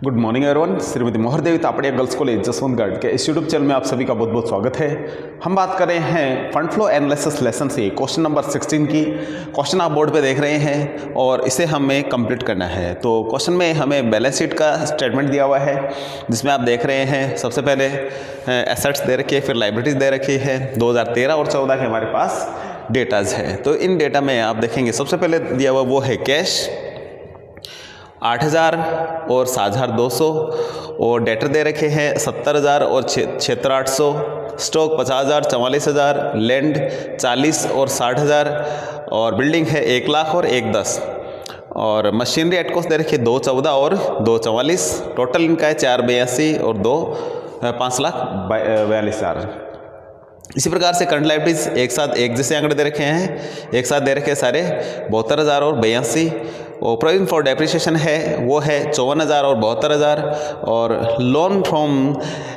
Good morning everyone. Shrimati Mohar Devi Tapadia girls college Jaswantgarh के इस YouTube channel में आप सभी का बहुत बहुत स्वागत है। हम बात कर रहे हैं फंड फ्लो एनालिसिस लेसन से क्वेश्चन नंबर 16 की। क्वेश्चन आप बोर्ड पे देख रहे हैं और इसे हमें कंप्लीट करना है। तो क्वेश्चन में हमें बैलेंस शीट का स्टेटमेंट दिया हुआ है जिसमें आप देख रहे हैं सबसे पहले एसेट्स दे रखी है, फिर लाइबिलिटीज़ दे रखी है। 2013 और 14 के हमारे पास डेटाज है। तो इन डेटा में आप देखेंगे सबसे पहले दिया हुआ वो है कैश 8000 और 7200 और डेटर दे रखे हैं 70000 और 76800, स्टॉक 50000 44000, लैंड 40 और 60000 और बिल्डिंग है 1 लाख और 110 और मशीनरी एट कॉस्ट दे रखी है 214 और 244। टोटल इनका है 482 और 5,42,000। इसी प्रकार से करंट लायबिलिटीज एक साथ एक जैसे आंकड़े दे रखे हैं, एक साथ दे रखे हैं सारे 72,000 और 82। और प्रोविजन फॉर डेप्रिसिएशन है वो है 54,000 और 72,000। और लोन फ्रॉम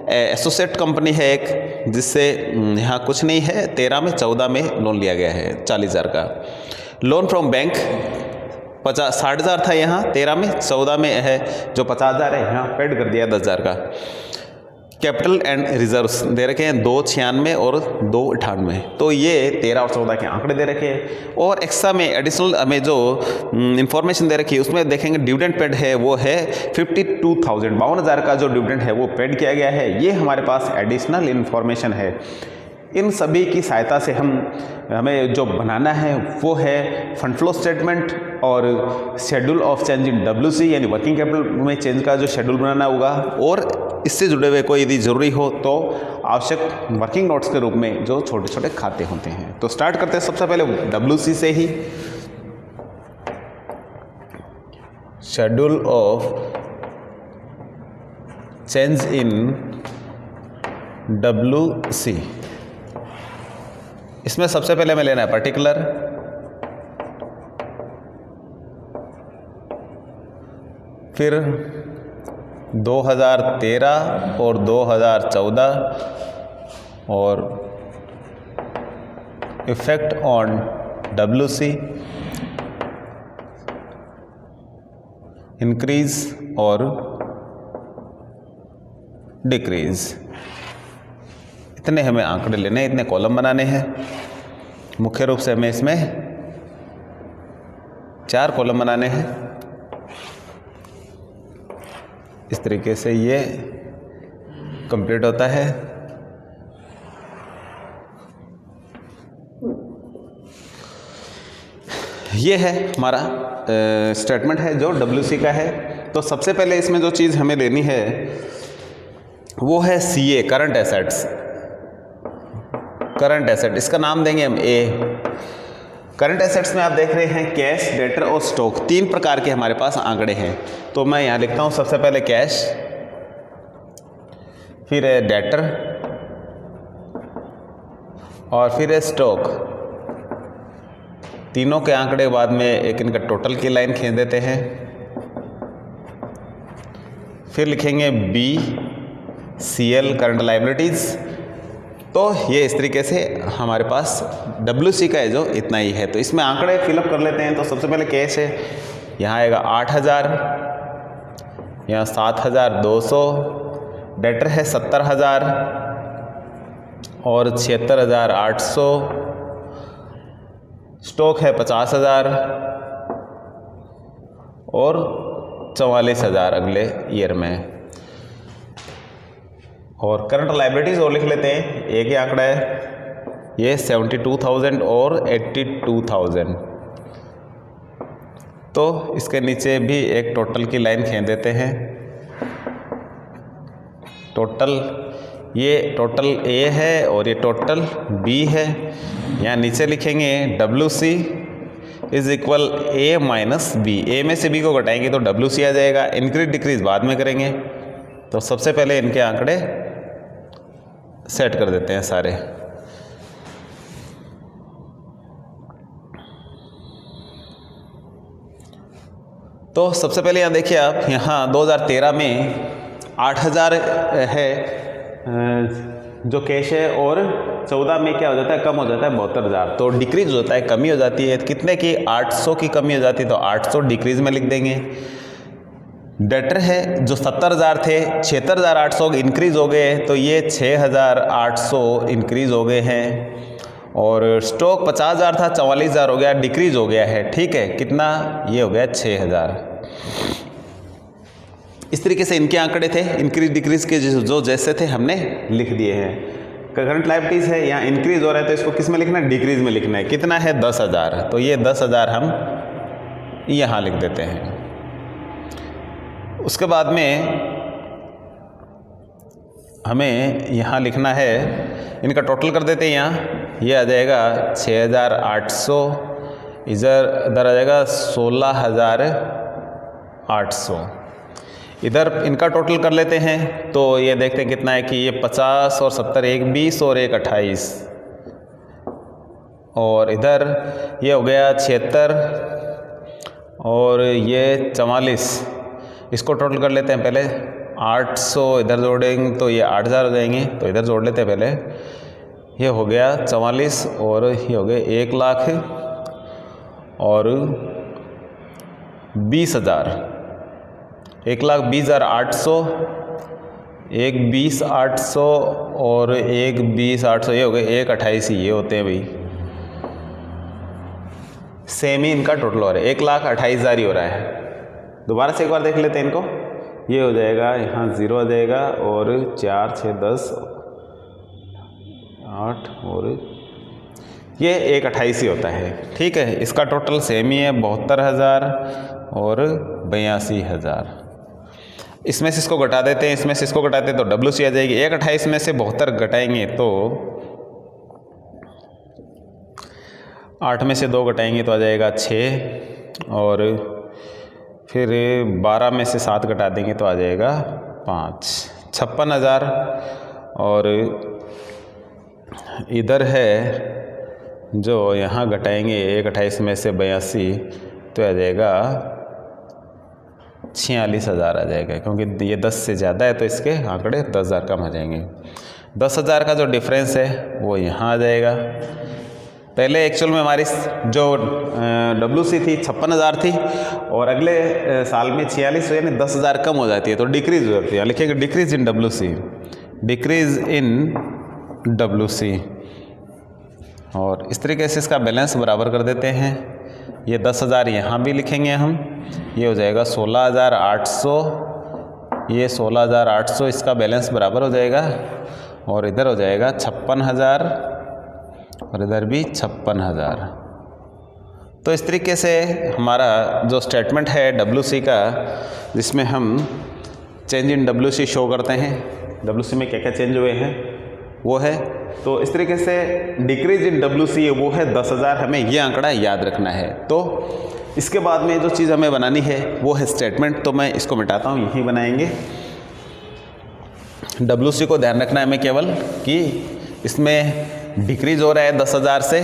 एसोसिएट कंपनी है एक जिससे यहाँ कुछ नहीं है, 13 में 14 में लोन लिया गया है 40,000 का। लोन फ्रॉम बैंक 60,000 था यहाँ, 13 में 14 में है जो 50,000 है यहाँ पेड कर दिया 10,000 का। कैपिटल एंड रिजर्व्स दे रखे हैं 296 और 298। तो ये 13 और 14 के आंकड़े दे रखे हैं। और एक्स्ट्रा में एडिशनल हमें जो इंफॉर्मेशन दे रखी है उसमें देखेंगे डिविडेंड पेड है वो है 52,000, 52,000 का जो डिविडेंड है वो पेड किया गया है। ये हमारे पास एडिशनल इंफॉर्मेशन है। इन सभी की सहायता से हमें जो बनाना है वो है फंड फ्लो स्टेटमेंट और schedule of change in WC यानी वर्किंग कैपिटल में चेंज का जो शेड्यूल बनाना होगा। और इससे जुड़े हुए कोई यदि ज़रूरी हो तो आवश्यक वर्किंग नोट्स के रूप में जो छोटे छोटे खाते होते हैं। तो स्टार्ट करते हैं सबसे पहले WC से ही। Schedule of change in WC, इसमें सबसे पहले हमें लेना है पर्टिकुलर, फिर 2013 और 2014 और इफेक्ट ऑन WC, इंक्रीज और डिक्रीज। इतने हमें आंकड़े लेने हैं, इतने कॉलम बनाने हैं। मुख्य रूप से हमें इसमें 4 कॉलम बनाने हैं। इस तरीके से ये कंप्लीट होता है। ये है हमारा स्टेटमेंट है जो WC का है। तो सबसे पहले इसमें जो चीज़ हमें लेनी है वो है CA current assets. Current asset इसका नाम देंगे हम A। करंट एसेट्स में आप देख रहे हैं कैश, डेटर और स्टॉक, 3 प्रकार के हमारे पास आंकड़े हैं। तो मैं यहाँ लिखता हूँ सबसे पहले कैश, फिर है डेटर और फिर है स्टॉक। तीनों के आंकड़े बाद में एक इनका टोटल की लाइन खींच देते हैं। फिर लिखेंगे BCL करंट लायबिलिटीज़। तो ये इस तरीके से हमारे पास WC का है जो इतना ही है। तो इसमें आंकड़े फिलअप कर लेते हैं। तो सबसे पहले कैश है, यहाँ आएगा 8000, यहाँ 7200, डेटर है 70,000 और 76,800, स्टॉक है 50,000 और 44,000 अगले ईयर में। और करंट लायबिलिटीज़ और लिख लेते हैं, एक ही आंकड़ा है ये 72,000 और 82,000। तो इसके नीचे भी एक टोटल की लाइन खींच देते हैं। टोटल, ये टोटल A है और ये टोटल B है। यहाँ नीचे लिखेंगे WC is equal A minus B। A में से B को घटाएंगे तो WC आ जाएगा। इंक्रीज डिक्रीज बाद में करेंगे। तो सबसे पहले इनके आंकड़े सेट कर देते हैं सारे। तो सबसे पहले यहाँ देखिए आप, यहाँ 2013 में 8000 है जो कैश है और 14 में क्या हो जाता है, कम हो जाता है 72,000। तो डिक्रीज होता है, कमी हो जाती है। कितने की 800 की कमी हो जाती है तो 800 डिक्रीज में लिख देंगे। डेटर है जो 70,000 थे 76,800 इंक्रीज़ हो गए, तो ये 6,800 इंक्रीज़ हो गए हैं। और स्टॉक 50,000 था 44,000 हो गया, डिक्रीज़ हो गया है। ठीक है, कितना? ये हो गया 6,000। इस तरीके से इनके आंकड़े थे, इंक्रीज डिक्रीज़ के जो जैसे थे हमने लिख दिए हैं। करंट लायबिलिटीज़ है, यहाँ इंक्रीज़ हो रहा है तो इसको किस में लिखना है? डिक्रीज़ में लिखना है। कितना है? 10,000। तो ये 10,000 हम यहाँ लिख देते हैं। उसके बाद में हमें यहाँ लिखना है, इनका टोटल कर देते हैं। यहाँ ये आ जाएगा 6,800, इधर आ जाएगा 16,800। इधर इनका टोटल कर लेते हैं तो ये देखते हैं कितना है कि ये 50 और 70, एक 20 और एक 28, और इधर ये हो गया 76 और ये 44। इसको टोटल कर लेते हैं पहले। 800 इधर जोड़ेंगे तो ये 8,000 हो जाएंगे, तो इधर जोड़ लेते हैं पहले। ये हो गया 44 और ये हो गए 1,00,000 और 20,000। 1,20,800, एक 20,800 और एक 20,800, ये हो गए 1,28 ही ये होते हैं भाई। सेम ही इनका टोटल हो रहा है, 1,28,000 ही हो रहा है। दोबारा से एक बार देख लेते हैं इनको। ये हो जाएगा, यहाँ 0 आ जाएगा और 4, 6, 10, 8 और ये 1,28 ही होता है। ठीक है, इसका टोटल सेम ही है, 72,000 और 82,000। इसमें से इसको घटा देते हैं, इसमें से इसको घटाते हैं तो WC आ जाएगी। 1,28 में से 72 घटाएंगे तो 8 में से 2 घटाएंगे तो आ जाएगा 6, और फिर 12 में से 7 घटा देंगे तो आ जाएगा 5। 56,000। और इधर है जो यहाँ घटाएंगे 1,28 में से 82 तो आ जाएगा 46,000 आ जाएगा, क्योंकि ये 10 से ज़्यादा है तो इसके आंकड़े 10,000 कम आ जाएंगे। 10,000 का जो डिफरेंस है वो यहाँ आ जाएगा। पहले एक्चुअल में हमारी जो WC थी 56,000 थी, और अगले साल में 46 यानी 10,000 कम हो जाती है तो डिक्रीज़ हो जाती है। लिखेंगे डिक्रीज़ इन WC, डिक्रीज़ इन WC। और इस तरीके से इसका बैलेंस बराबर कर देते हैं। ये 10,000 यहाँ भी लिखेंगे हम, ये हो जाएगा 16,800, ये 16,800 इसका बैलेंस बराबर हो जाएगा। और इधर हो जाएगा 56,000 और इधर भी 56,000। तो इस तरीके से हमारा जो स्टेटमेंट है WC का, जिसमें हम चेंज इन WC शो करते हैं, WC में क्या क्या चेंज हुए हैं वो है। तो इस तरीके से डिक्रीज इन WC वो है 10,000, हमें ये आंकड़ा याद रखना है। तो इसके बाद में जो चीज़ हमें बनानी है वो है स्टेटमेंट। तो मैं इसको मिटाता हूँ, यही बनाएंगे। WC को ध्यान रखना है हमें केवल कि इसमें डिक्रीज हो रहा है 10,000 से।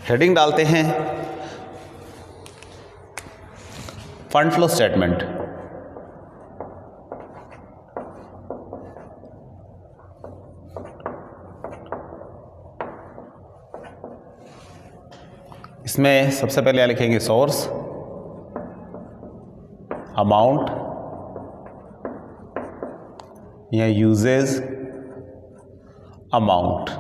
हेडिंग डालते हैं फंड फ्लो स्टेटमेंट। इसमें सबसे पहले यहाँ लिखेंगे सोर्स, अमाउंट या यूजेज, अमाउंट।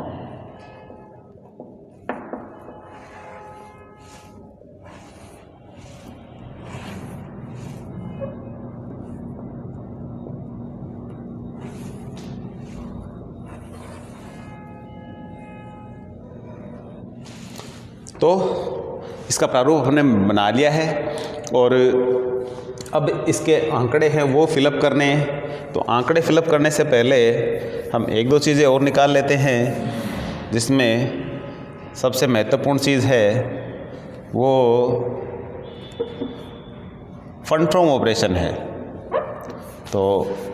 तो इसका प्रारूप हमने बना लिया है और अब इसके आंकड़े हैं वो फिलअप करने हैं। तो आंकड़े फिलअप करने से पहले हम एक दो चीज़ें और निकाल लेते हैं, जिसमें सबसे महत्वपूर्ण चीज़ है वो फंड फ्रॉम ऑपरेशन है। तो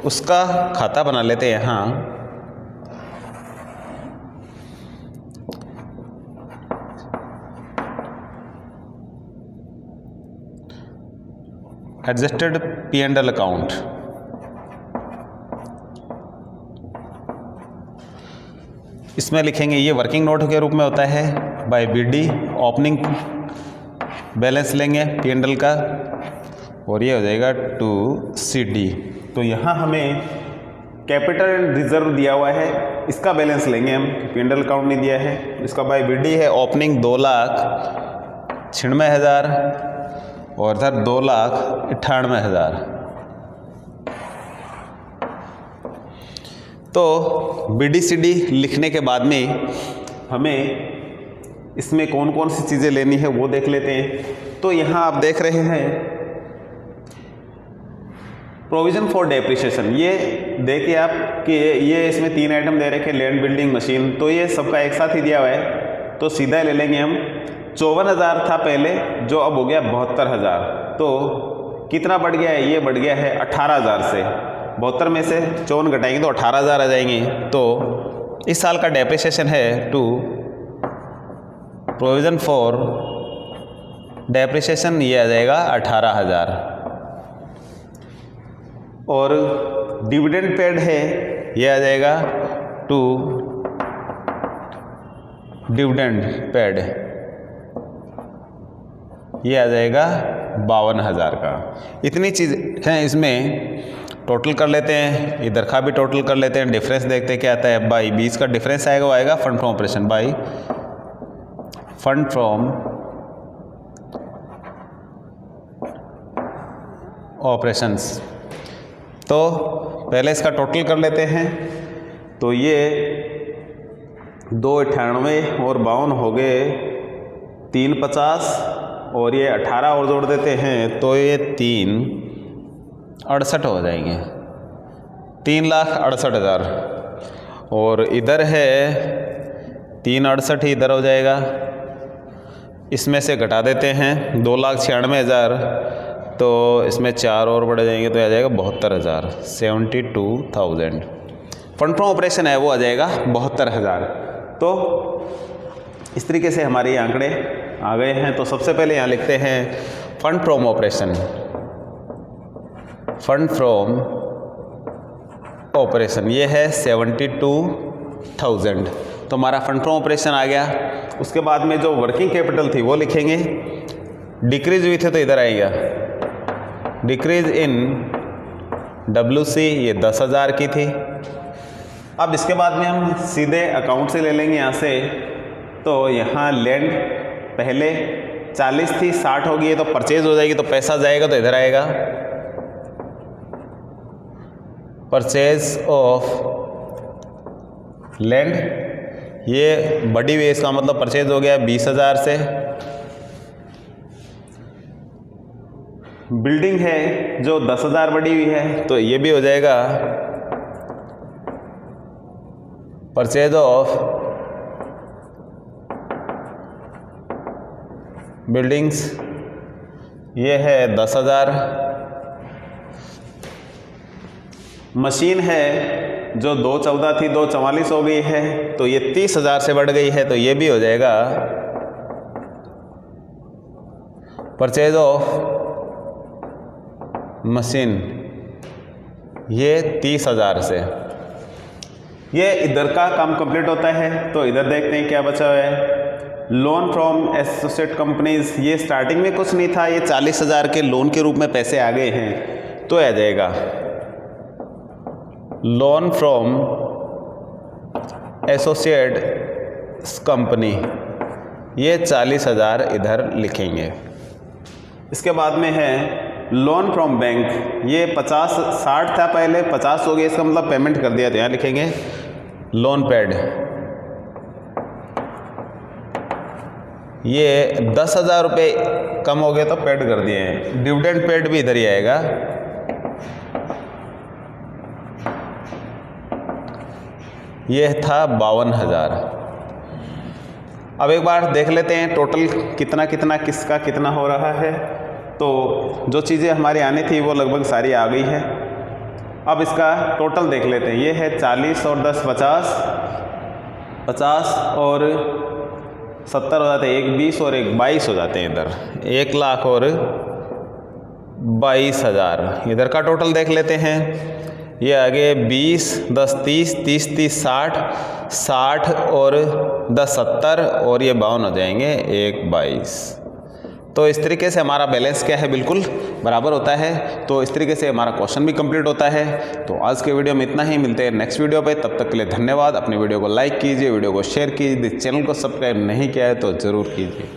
उसका खाता बना लेते हैं यहाँ। Adjusted P&L account. इसमें लिखेंगे, ये वर्किंग नोट के रूप में होता है बाय BD, ओपनिंग बैलेंस लेंगे P&L का और ये हो जाएगा 2CD। तो यहाँ हमें कैपिटल एंड रिजर्व दिया हुआ है, इसका बैलेंस लेंगे हम, P&L अकाउंट नहीं दिया है। इसका बाय BD है ओपनिंग 2,96,000 और इधर 2,98,000। तो BD-CD लिखने के बाद में हमें इसमें कौन कौन सी चीज़ें लेनी है वो देख लेते हैं। तो यहाँ आप देख रहे हैं प्रोविज़न फॉर डेप्रिसिएशन, ये देखिए आप कि ये इसमें 3 आइटम दे रखे, लैंड, बिल्डिंग, मशीन, तो ये सबका एक साथ ही दिया हुआ है। तो सीधा ले लेंगे हम। 54,000 था पहले, जो अब हो गया 72,000। तो कितना बढ़ गया है? ये बढ़ गया है 18,000 से। 72 में से 54 घटाएंगे तो 18,000 आ जाएंगे। तो इस साल का डेप्रिसिएशन है टू प्रोविज़न फॉर डेप्रिसिएशन, ये आ जाएगा 18,000। और डिविडेंड पेड है, ये आ जाएगा टू डिविडेंड पेड, ये आ जाएगा 52,000 का। इतनी चीज़ हैं इसमें, टोटल कर लेते हैं, इधर का भी टोटल कर लेते हैं, डिफरेंस देखते हैं क्या आता है। बाई 20 का डिफरेंस आएगा, वो आएगा fund from operation, by fund from operations. तो पहले इसका टोटल कर लेते हैं। तो ये 298 और 52 हो गए 350 और ये 18 और जोड़ देते हैं तो ये 368 हो जाएंगे, 3,68,000। और इधर है 368 ही इधर हो जाएगा, इसमें से घटा देते हैं 2,96,000, तो इसमें 4 और बढ़ जाएंगे तो आ जाएगा 72,000, 72,000। फंड फ्रॉम ऑपरेशन है वो आ जाएगा 72,000। तो इस तरीके से हमारे ये आंकड़े आ गए हैं। तो सबसे पहले यहाँ लिखते हैं fund from operation, fund from operation ये है 72,000। तो हमारा फंड फ्रॉम ऑपरेशन आ गया। उसके बाद में जो वर्किंग कैपिटल थी वो लिखेंगे, डिक्रीज हुई थे तो इधर आएगा डिक्रीज इन WC, ये 10,000 की थी। अब इसके बाद में हम सीधे अकाउंट से ले लेंगे यहाँ से। तो यहाँ लैंड पहले 40 थी, 60 हो गई है, तो परचेज हो जाएगी, तो पैसा जाएगा तो इधर आएगा परचेज ऑफ लैंड, ये बढ़ी हुई है, इसका मतलब परचेज हो गया 20,000 से। बिल्डिंग है जो 10,000 बढ़ी हुई है, तो ये भी हो जाएगा परचेज ऑफ बिल्डिंग्स, ये है 10,000। मशीन है जो 214 थी 244 हो गई है, तो ये 30,000 से बढ़ गई है, तो ये भी हो जाएगा परचेज ऑफ मशीन, ये 30,000 से। ये इधर का काम कंप्लीट होता है। तो इधर देखते हैं क्या बचा हुआ है। लोन फ्रॉम एसोसिएट कंपनीज, ये स्टार्टिंग में कुछ नहीं था, ये 40,000 के लोन के रूप में पैसे आ गए हैं, तो आ जाएगा लोन फ्रॉम एसोसिएट कंपनी, ये 40,000 इधर लिखेंगे। इसके बाद में है लोन फ्रॉम बैंक, ये 60 था पहले, 50 हो गया, इसका मतलब पेमेंट कर दिया, तो यहाँ लिखेंगे लोन पेड, ये 10,000 रुपये कम हो गए तो पेड कर दिए हैं। डिविडेंड पेड भी इधर ही आएगा, ये था 52,000। अब एक बार देख लेते हैं टोटल कितना कितना किसका कितना हो रहा है। तो जो चीज़ें हमारी आनी थी वो लगभग सारी आ गई है। अब इसका टोटल देख लेते हैं। ये है 40 और 10 50, 50 और 70 हो जाते हैं, 1 20 और 1 22 हो जाते हैं। इधर 1,00,000 और 22,000 इधर का टोटल देख लेते हैं। ये आगे 20 10 30 30 30 60 60 और 10 70 और ये 52 हो जाएंगे 1 22। तो इस तरीके से हमारा बैलेंस क्या है, बिल्कुल बराबर होता है। तो इस तरीके से हमारा क्वेश्चन भी कंप्लीट होता है। तो आज के वीडियो में इतना ही, मिलते हैं नेक्स्ट वीडियो पे। तब तक के लिए धन्यवाद। अपने वीडियो को लाइक कीजिए, वीडियो को शेयर कीजिए, चैनल को सब्सक्राइब नहीं किया है तो ज़रूर कीजिए।